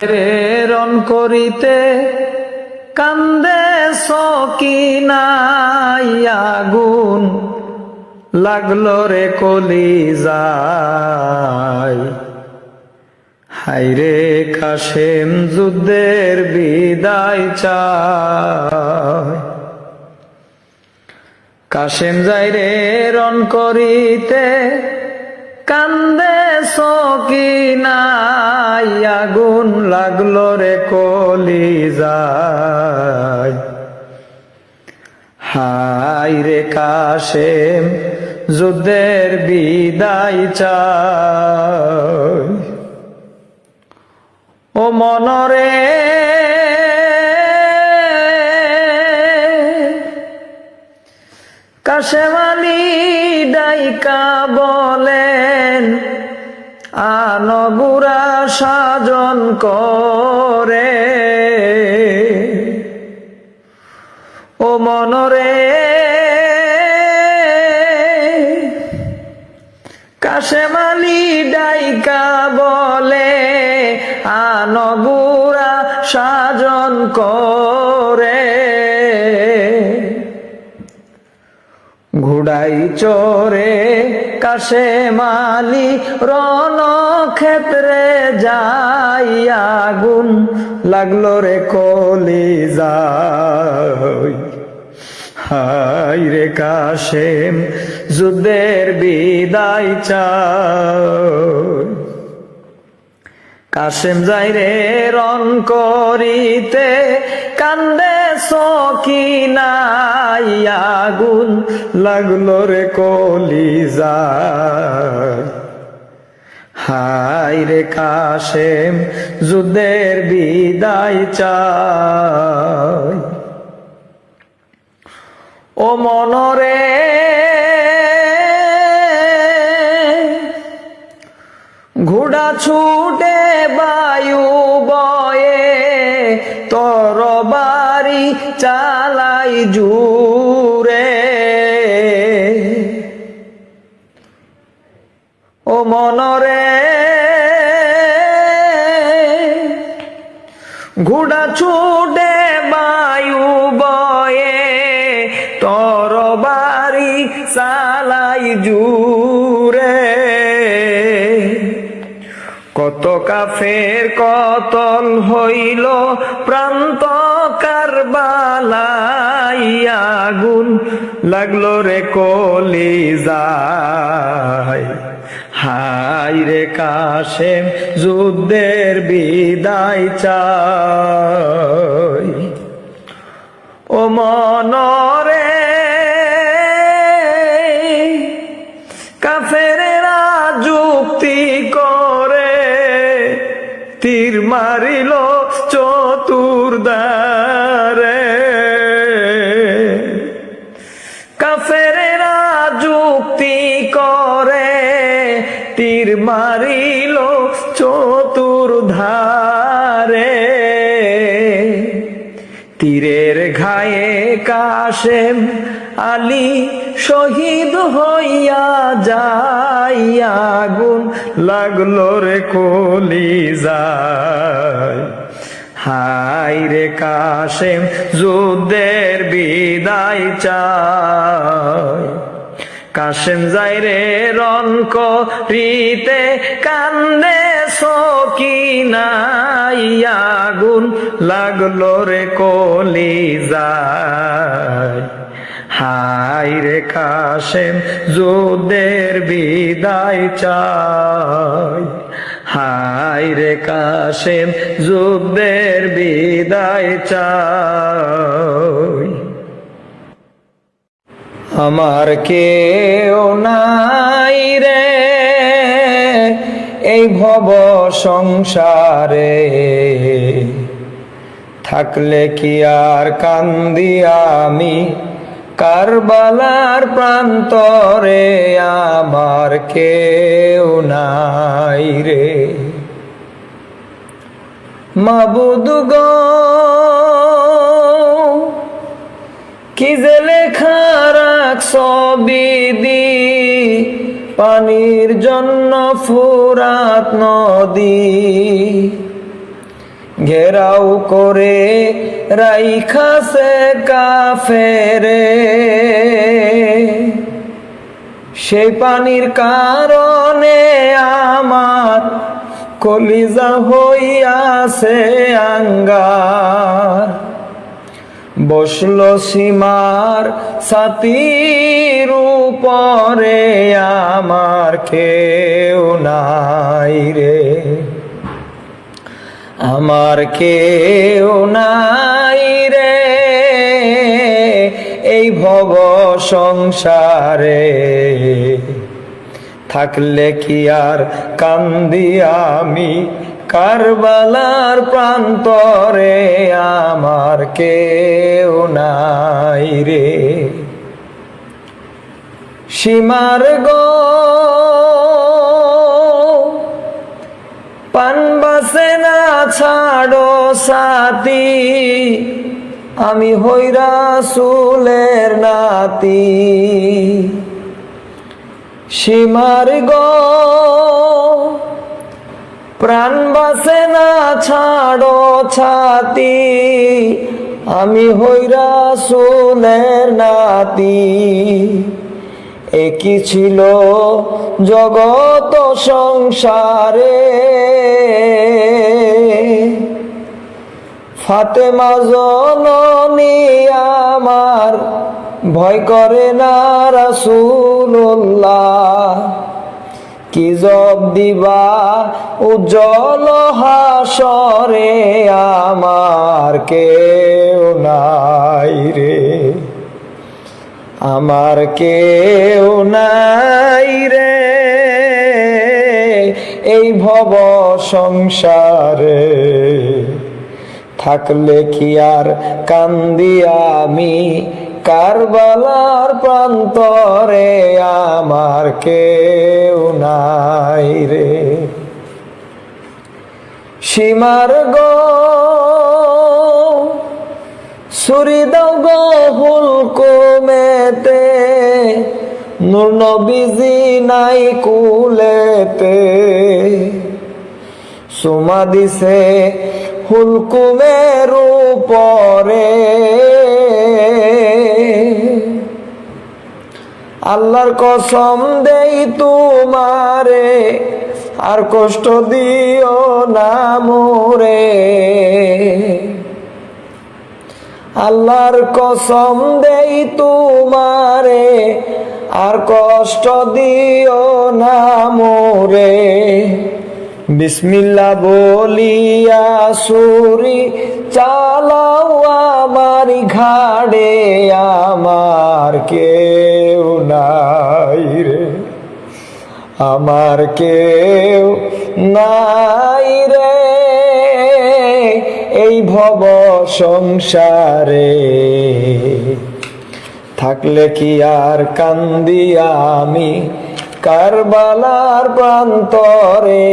প্রেরণ করিতে কান্দে সকিনাই আগুন লাগলো রে কলিজায়। হায়রে কাশেম যুদ্ধের বিদায় চায়। কাশেম যাই রে রণ করিতে কান্দে সকিনাই আগুন লাগলো রে কলিজায়। হায়রে কাশেম যুদ্ধের বিদায় চায়। ও মনরে কাশেম আলী ডাইকা বলেন আনগুরা সাজন করে। ও মনরে কাশেম আলী ডাইকা বলে আনগুরা সাজন করে। ঘুড়াই চোরে কাশেম আলী রণক্ষেত্রে যাই আগুন লাগলো রে কলিজায়। হায়রে কাশেম যুদ্ধের বিদায় চায়। কাশেম যাই রে রণ করিতে কান্দে সকিনাই আগুন লাগলো রে কলিজায়। হায়রে কাশেম যুদ্ধের বিদায় চায়। ও মনরে ঘোড়া ছুটে বায়ু বয়ে তরবারি চালাই জুরে। ও মনরে ঘোড়া ছুটে বায়ু বয়ে তরবারি চালাই জুরে। কত কাফের কতল হইল প্রান্ত কারবালাই আগুন লাগলো রে কলিজায়। হায়রে কাশেম যুদ্ধের বিদায় চায়। ও মনরে কাফেরেরা যুক্তি করে তীর মারিল চতুর্দ্বারে। কাফেরেরা যুক্তি করে তীর মারিল চতুর্ধারে। তীরের ঘায়ে কাশেম আলী শহীদ হইয়া যাই আগুন লাগলো রে কলিজায়। হায়রে কাশেম যুদ্ধের বিদায় চায়। কাশেম যাই রে রণ করিতে কান্দে সকিনাই আগুন লাগলো রে কলিজায়। হায়রে কাশেম যুদ্ধের বিদায় চায়। হায়রে কাশেম যুদ্ধের বিদায় চায়। আমার কেউ নাই রে এই ভব সংসারে, থাকলে কি আর কান্দি আমি কারবালার প্রান্তরে। আমার কেউ নাই রে মাবুদ গো, কি যে লেখা রাখছ বিধি পানির জন্য ফুরাত নদী ঘেরাও করে রাইখাছে কাফেরে। সেই পানির কারণে আমার কলিজা হইয়াছে আঙ্গার। বসল সীমার ছাতির উপরে আমার কেউ নাই রে, আমার কেউ নাই রে এই ভব সংসারে। থাকলে কি আর কান্দি আমি কারবালার প্রান্তরে, আমার কেউ নাই রে। সীমার গো পান বাসে না ছাড়ো সাথী, আমি হই রাসূলের নাতি। সীমার গো প্রাণ বাসে না ছাড়ো ছাতি, আমি হই রাসূলের নাতি। একই ছিল জগত সংসারে, ফাতেমা জননী আমার ভয় করে না রাসূলুল্লাহ। কি জব দিবা উজ্জ্বল হাসরে, আমার কেউ নাই রে, আমার কেউ নাই রে এই ভব সংসারে। থাকলে কি আর কান্দি আমি কারবালার প্রান্তরে, আমার কেউ নাই রে। সীমার গো ছুরি দাও গো হুলকুমেতে, নূর নবীজি নাই কুলেতে। সুমা দিছে হুলকুমের উপরে, আল্লাহর কসম দেই তোমারে আর কষ্ট দিও না মোরে। আল্লাহর কসম দেই তোমারে আর কষ্ট দিও না মোরে। বিসমিল্লাহ বলিয়া ছুরি চালাও আমার ঘাড়ে, আমার কেউ নাই রে, আমার কেউ নাই রে এই ভব সংসারে। থাকলে কি আর কান্দি আমি কারবালার প্রান্তরে,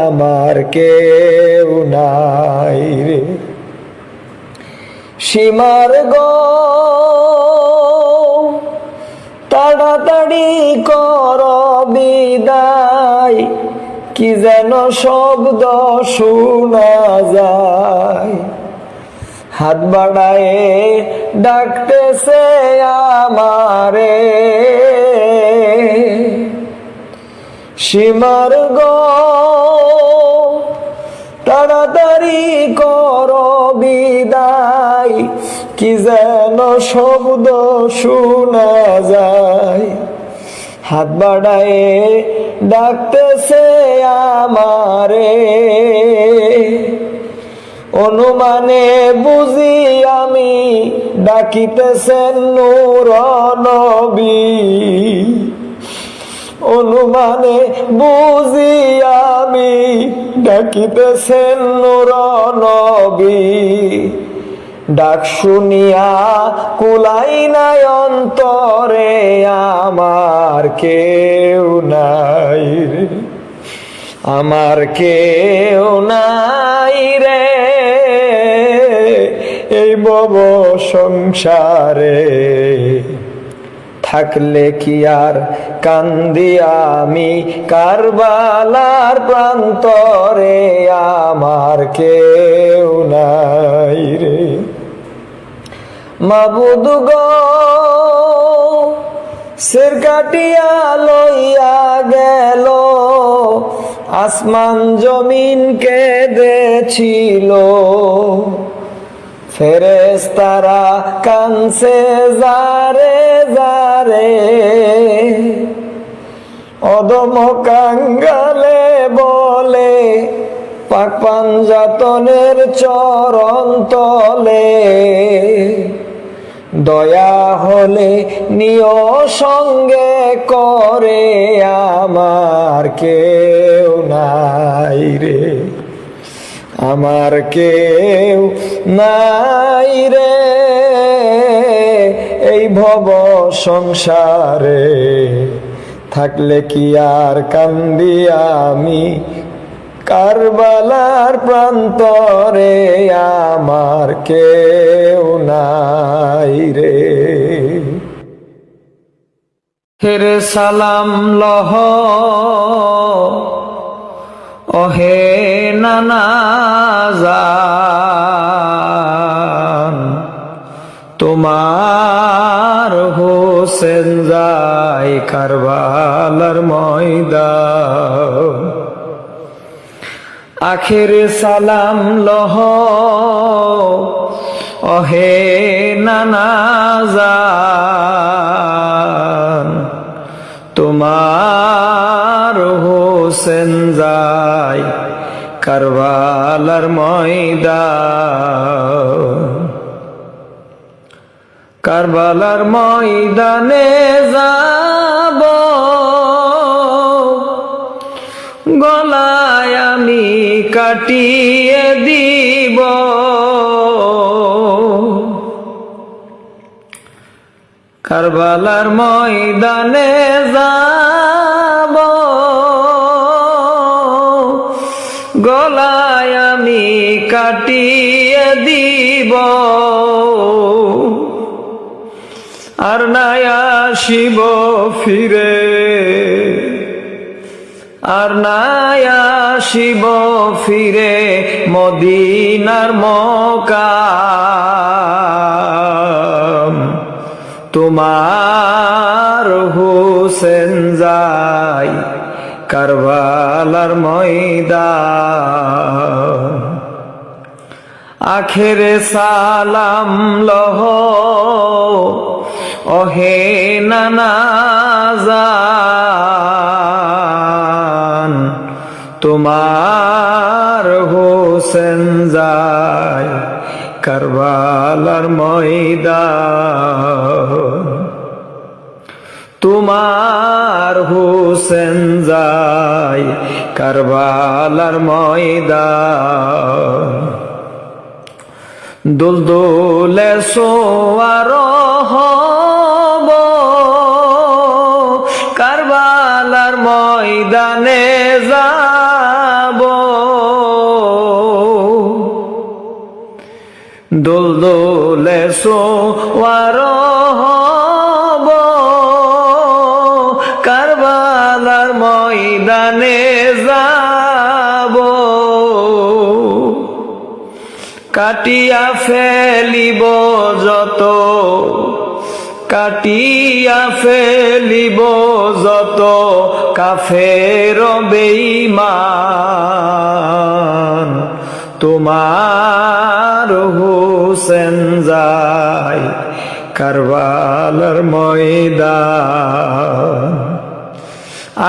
আমার কেউ নাই রে। সীমার গো তাড়াতাড়ি কর বিদায়, কি যেন শব্দ শোনা যায়। হাত বাড়ায় ডাকতেছে আমারে, সীমার গো তাড়াতাড়ি কর বিদায়, কি যেন শব্দ শোনা যায়। হাত বাড়ায় ডাকতেছে আমারে, অনুমানে বুঝি আমি ডাকিতেছেন নূর নবী। অনুমানে বুঝি আমি ডাকিতেছেন নূর নবী। ডাক শুনিয়া কুলাই নাই অন্তরে, আমার কেউ নাই রে, আমার কেউ নাই রে এই ভব সংসারে। থাকলে কি আর কান্দি আমি কারবালার প্রান্তরে, আমার কেউ নাই রে। মাবুদ গো সের কাটিয়া লইয়া গেল, আসমান জমিন কেঁদেছিল, ফেরেশতারা কানছে যারে যারে, অদম কাঙ্গালে বলে পাক পাঞ্জাতনের চরণ তলে, দয়া হলে নিয় সঙ্গে করে, আমার কেউ নাই রে, আমার কেউ নাই রে এই ভব সংসারে, থাকলে কি আর কান্দি আমি কারবালার প্রান্তরে, আমার কেউ নাই রে। হেরে সালাম লহ ওহে নানা জান, তোমার হোসেন যায় কারবালার ময়দান। আখেরে সালাম লহ ওহে নানা জান, তোমার হোসেন যায় কারবালার ময়দান। কারবালার ময়দানে যাব, গলায় আমি কাটিয়ে দিব, কারবালার ময়দানে যাব, গলায় আমি কাটিয়ে দিব, আর নাই আসিব ফিরে, আর নাই আসিব ফিরে মদিনার মকাম। তোমার হোসেন যায় কারবালার ময়দান। আখেরে সালাম লহ ওহে নানা জান, তোমার হোসেন যায় কারবালার ময়দান। তোমার হোসেন যায় কারবালার ময়দান। দুলদুলে সোয়ার হব কারবালার ময়দানে যাব, দুলদুলে সোয়ার হব কারবালার ময়দানে যাব, কাটিয়া ফেলিব যত, কাটিয়া ফেলিব যত কাফের বেঈমান। তোমার হোসেন যায় কারবালার ময়দান।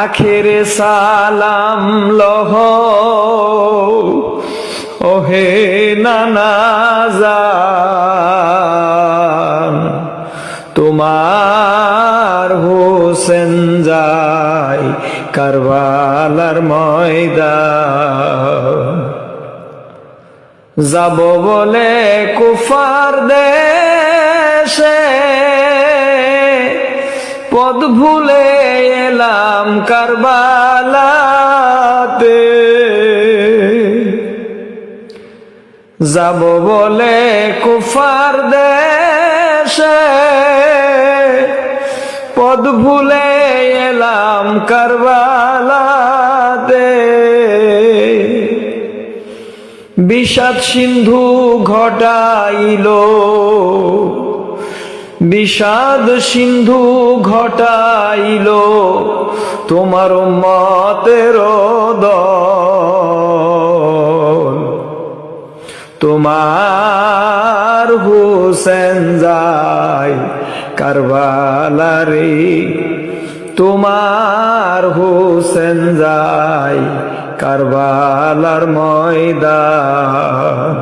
আখেরে সালাম লহ ওহে নানা জান, তোমার হোসেন যায় কারবালার ময়দান। যাব বলে কুফার দেশে পদ ভুলে এলাম কারবালাতে, যাব বলে কুফার দেশে পদ ভুলে এলাম কারবালাতে, বিষাদ সিন্ধু ঘটাইল, বিষাদ সিন্ধু ঘটাইল তোমার উম্মতের দল। তোমার হুসেন যায় কারবালারে, তোমার হুসেন যায় কারবালার ময়দান।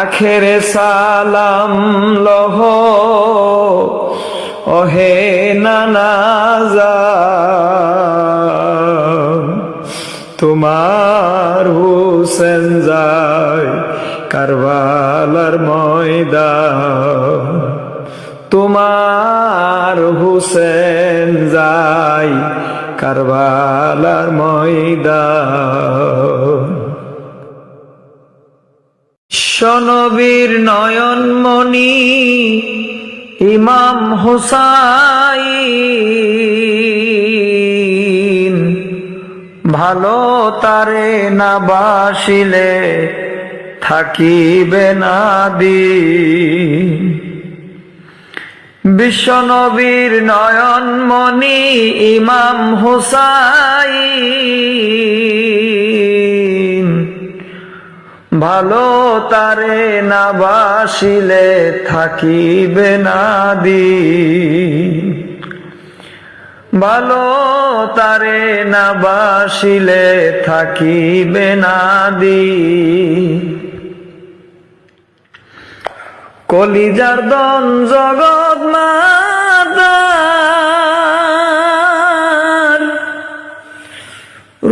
আখেরে সালাম লহ ওহে নানাজান, তোমার হুসেন যায় কারবালার ময়দান। তোমার হুসেন যায় কারবালার ময়দান। বিশ্বনবীর নয়নমণি ইমাম হুসাইন, ভালো তারে না বাসিলে থাকিবে না দিন। বিশ্বনবীর নয়নমণি ইমাম হুসাইন, ভালো তারে না বাসিলে থাকিবে না দিন। ভালো তারে না বাসিলে থাকিবে না দিন। কলিজার দন জগৎ মাতার,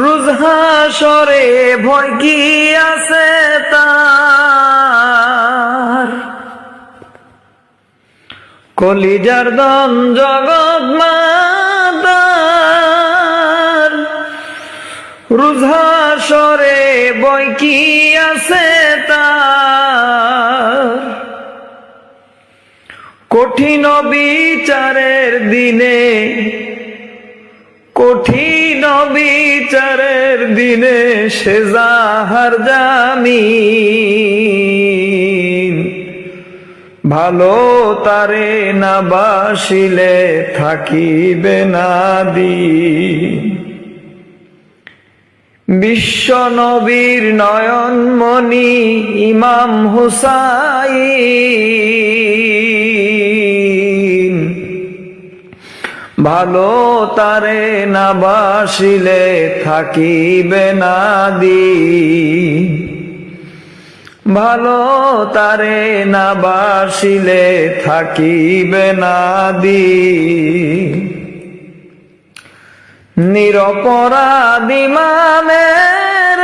রোজ হাসরে ভয় কি আছে তার। কলিজার দন জগৎ মাতার, রোজ হাসরে ভয় কি আছে তার। কঠিন বিচারের দিনে, কঠিন বিচারের দিনে সে যাহার জামিন। ভালো তারে না বাসিলে থাকিবে না দিন। বিশ্বনবীর নয়নমণি ইমাম হুসাইন, ভালো তারে না বাসিলে থাকিবে না দিন। ভালো তারে না বাসিলে থাকিবে না দিন। নিরপরাধ ইমামের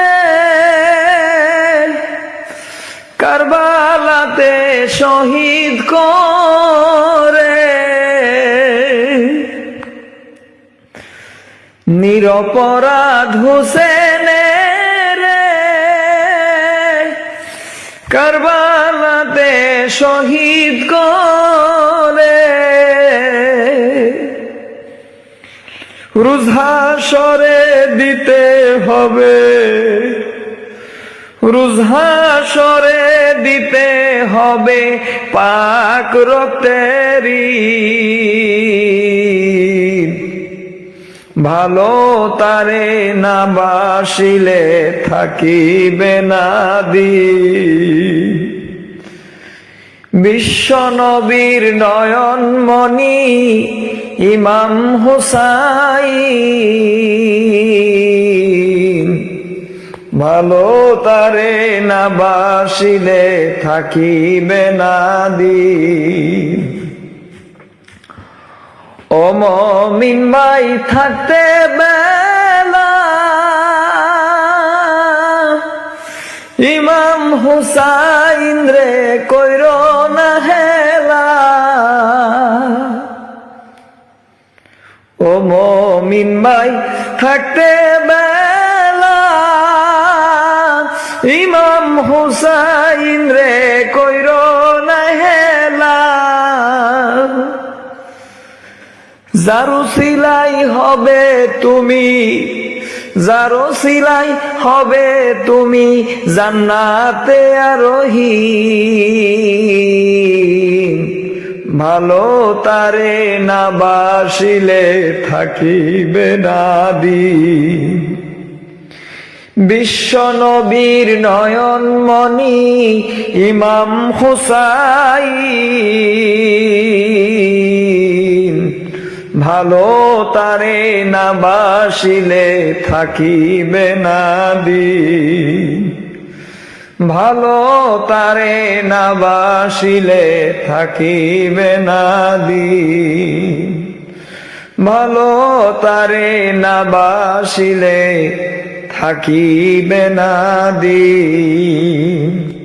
কারবালাতে শহীদ করে, নিরপরাধ হুসেনের কারবালাতে শহীদ করে। রোজ হাসরে দিতে হবে, রোজ হাসরে দিতে হবে পাক রক্তের ঋণ। ভালো তারে না বাসিলে থাকিবে না দিন। বিশ্বনবীর নয়নমণি ইমাম হুসাইন, ভালো তারে না বাসিলে থাকিবে না দিন। ও মুমিন ভাই থাকতে বেলা ইমাম হুসাইন রে কইরো না হেলা। ও মুমিন ভাই থাকতে বেলা ইমাম হুসাইন রে কইরো না হেলা। যারো সিলাই হবে তুমি, যারো সিলাই হবে তুমি জান্নাতে আরোহীন। ভালো তারে না বাসিলে থাকিবে না দিন। বিশ্ব নবীর নয়নমণি ইমাম হুসাইন, ভালো তারে না বাসিলে থাকিবে না দিন। ভালো তারে না বাসিলে থাকিবে না দিন। ভালো তারে না বাসিলে থাকিবে না দিন।